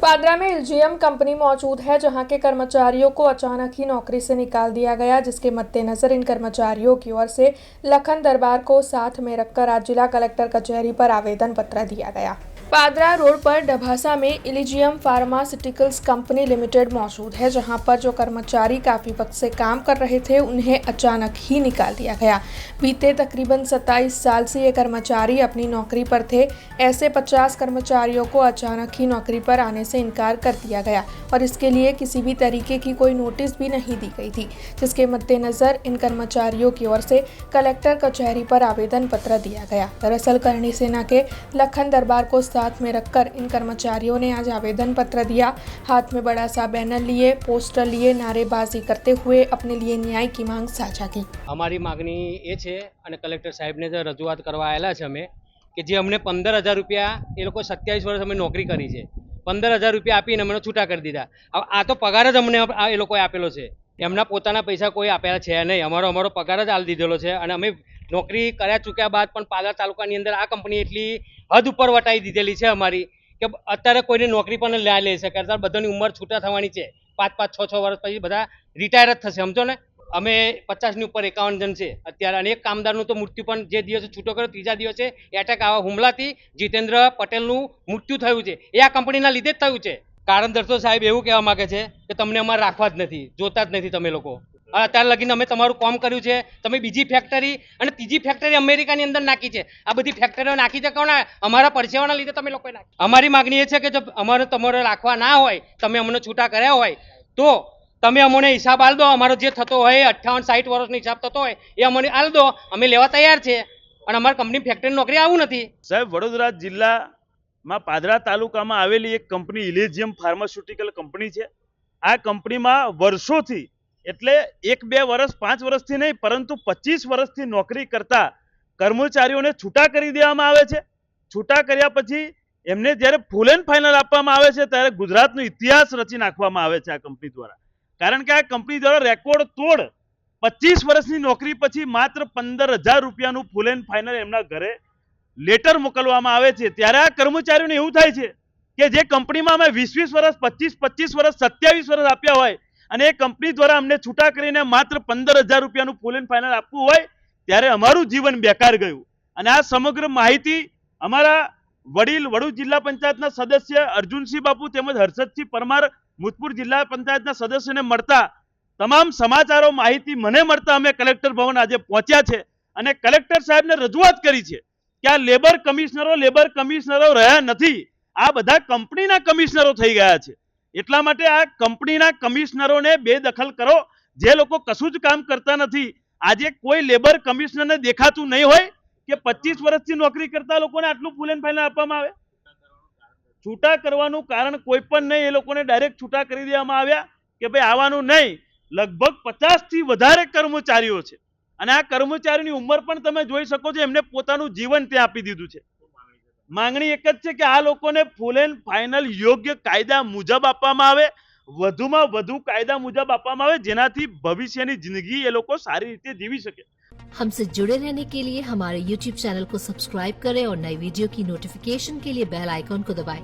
पादरा में एलजीएम कंपनी मौजूद है, जहां के कर्मचारियों को अचानक ही नौकरी से निकाल दिया गया, जिसके मद्देनजर इन कर्मचारियों की ओर से लखन दरबार को साथ में रखकर आज जिला कलेक्टर कचहरी पर आवेदन पत्र दिया गया। पादरा रोड पर डभासा में एलजीएम फार्मास्यूटिकल्स कंपनी लिमिटेड मौजूद है, जहां पर जो कर्मचारी काफ़ी वक्त से काम कर रहे थे उन्हें अचानक ही निकाल दिया गया। बीते तकरीबन 27 साल से ये कर्मचारी अपनी नौकरी पर थे। ऐसे 50 कर्मचारियों को अचानक ही नौकरी पर आने से इनकार कर दिया गया और इसके लिए किसी भी तरीके की कोई नोटिस भी नहीं दी गई थी, जिसके मद्देनजर इन कर्मचारियों की ओर से कलेक्टर कचहरी पर आवेदन पत्र दिया गया। दरअसल करणी सेना के लखन दरबार को साथ में रखकर इन कर्मचारियों ने आज आवेदन पत्र दिया। हाथ में बड़ा सा बैनर लिए, पोस्टर लिए, नारेबाजी करते हुए अपने लिए न्याय की मांग साझा की। અમારી માગણી એ છે અને કલેક્ટર સાહેબને જે રજૂઆત કરવા આવેલા છે અમે કે જે અમને 15,000 રૂપિયા એ લોકો 27 વર્ષ અમે નોકરી કરી છે, 15,000 રૂપિયા આપીને અમને છૂટા કરી દીધા। આ તો પગાર જ અમને એ લોકોએ આપેલો છે, એમના પોતાના પૈસા કોઈ આપ્યા છે નહીં, અમારો પગાર જ આલી દીધેલો છે। અને અમે નોકરી કર્યા ચૂક્યા બાદ પણ પાદરા તાલુકાની અંદર આ કંપની એટલી હદ ઉપર વટાઈ દીધેલી છે અમારી કે અત્યારે કોઈને નોકરી પણ ના લઈ શકે। અત્યારે બધાની ઉંમર છૂટા થવાની છે, 5-5, 6-6 વર્ષ પછી બધા રિટાયર જ થશે, સમજો ને। અમે 50ની ઉપર 51 જણ છે અત્યારે, અને એક કામદારનું તો મૃત્યુ પણ જે દિવસે છૂટો કર્યો ત્રીજા દિવસે એટેક આવા હુમલાથી જીતેન્દ્ર પટેલનું મૃત્યુ થયું છે। એ આ કંપનીના લીધે જ થયું છે। કારણ દર્શો સાહેબ એવું કહેવા માંગે છે કે તમને અમારે રાખવા જ નથી, જોતા જ નથી તમે લોકો। અત્યારે લગીને અમે તમારું કામ કર્યું છે, તમે બીજી ફેક્ટરી અને ત્રીજી ફેક્ટરી અમેરિકાની અંદર નાખી છે। આ બધી ફેક્ટરીઓ નાખી છે કોણે? અમારા પરસેવાના લીધે તમે લોકોએ નાખી। અમારી માગણી એ છે કે જો અમારે તમારે રાખવા ના હોય, તમે અમને છૂટા કર્યા હોય તો તમે અમને હિસાબ આલ દો। અમારો જે થતો હોય 58-60 વર્ષનો હિસાબ થતો હોય એ અમને આલ દો, અમે લેવા તૈયાર છે। અને અમારી કંપની ફેક્ટરી નોકરી આવું નથી સાહેબ। વડોદરા જિલ્લામાં પાદરા તાલુકામાં આવેલી એક કંપની એલજીએમ ફાર્માસ્યુટિકલ કંપની છે। આ કંપનીમાં વર્ષોથી એટલે 1-2 વર્ષ 5 વર્ષથી નહીં પરંતુ 25 વર્ષથી નોકરી કરતા કર્મચારીઓને છૂટા કરી દેવામાં આવે છે। છૂટા કર્યા પછી એમને જ્યારે ફૂલ એન્ડ ફાઇનલ આપવામાં આવે છે ત્યારે ગુજરાતનો ઇતિહાસ રચી નાખવામાં આવે છે આ કંપની દ્વારા। કારણ કે આ કંપની દ્વારા રેકોર્ડ તોડ 25 વર્ષની નોકરી પછી માત્ર 15,000 રૂપિયાનું ફૂલ એન્ડ ફાઇનલ એમના ઘરે લેટર મોકલવામાં આવે છે। ત્યારે આ કર્મચારીઓને એવું થાય છે કે જે કંપનીમાં અમે 20-20 વર્ષ 25-25 વર્ષ 27 વર્ષ આપ્યા હોય અને એ કંપની દ્વારા અમને છૂટા કરીને માત્ર 15,000 રૂપિયાનું ફૂલ એન્ડ ફાઇનલ આપવું હોય ત્યારે અમારું જીવન બેકાર ગયું। અને આ સમગ્ર માહિતી અમારા વડોદ જિલ્લા પંચાયતના સદસ્ય અર્જુનસિંહ બાપુ તેમજ હર્ષદસિંહ પરમાર મુજપુર જિલ્લા પંચાયતના સદસ્યોને મળતા તમામ સમાચારો માહિતી મને મળતા અમે કલેક્ટર ભવન આજે પહોંચ્યા છે અને કલેક્ટર સાહેબને રજૂઆત કરી છે કે આ લેબર કમિશનરો રહ્યા નથી, આ બધા કંપનીના કમિશનરો થઈ ગયા છે। એટલા માટે આ કંપનીના કમિશનરોને બેદખલ કરો, જે લોકો કશું જ કામ કરતા નથી। આજે કોઈ લેબર કમિશનરને દેખાતું નહીં હોય કે 25 વર્ષથી નોકરી કરતા લોકોને આટલું ફૂલ એન્ડ ફાઇનલ આપવામાં આવે। છૂટા કરવાનું કારણ કોઈ પણ નહીં, એ લોકોને ડાયરેક્ટ છૂટા કરી દેવામાં આવ્યા કે ભાઈ આવવાનું નહીં। લગભગ 50 થી વધારે કર્મચારીઓ છે અને આ કર્મચારીની ઉંમર પણ તમે જોઈ શકો છો, એમને પોતાનું જીવન ત્યાં આપી દીધું છે। માંગણી એક જ છે કે આ લોકોને ફૂલ એન્ડ ફાઇનલ યોગ્ય કાયદા મુજબ આપવામાં આવે, વધુમાં વધુ કાયદા મુજબ આપવામાં આવે, જેનાથી ભવિષ્યની જિંદગી એ લોકો સારી રીતે જીવી શકે। हमसे जुड़े रहने के लिए हमारे YouTube चैनल को सब्सक्राइब करें और नई वीडियो की नोटिफिकेशन के लिए बेल आइकॉन को दबाएं।